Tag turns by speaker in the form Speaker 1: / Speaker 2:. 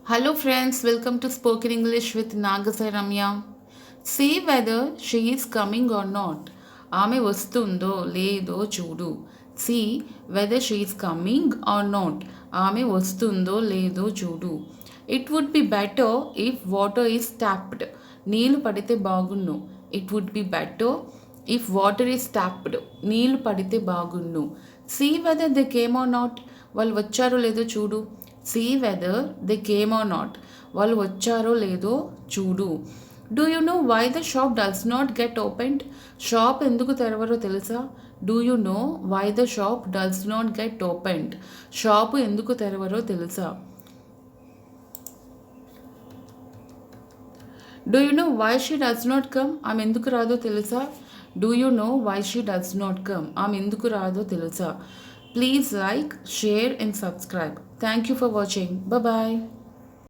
Speaker 1: Hello friends, welcome to Spoken English with Nagasai Ramya. See whether she is coming or not. ఆమె వస్తుందో లేదో చూడు. See whether she is coming or not. ఆమె వస్తుందో లేదో చూడు. It would be better if water is tapped. నీళ్లు పడితే బాగున్ను. It would be better if water is tapped. నీళ్లు పడితే బాగున్ను. See whether they came or not. వాళ్ళు వచ్చారో లేదో చూడు. See whether they came or not. వాళ్ళు వచ్చారో లేదో చూడు. Do you know why the shop does not get opened? Shop ఎందుకు తెరవరో తెలుసా? Do you know why the shop does not get opened? Shop ఎందుకు తెరవరో తెలుసా? Do you know why she does not come? ఆమె ఎందుకు రాదో తెలుసా? Do you know why she does not come? ఆమె ఎందుకు రాదో తెలుసా? Please like, share and subscribe. Thank you for watching. Bye bye.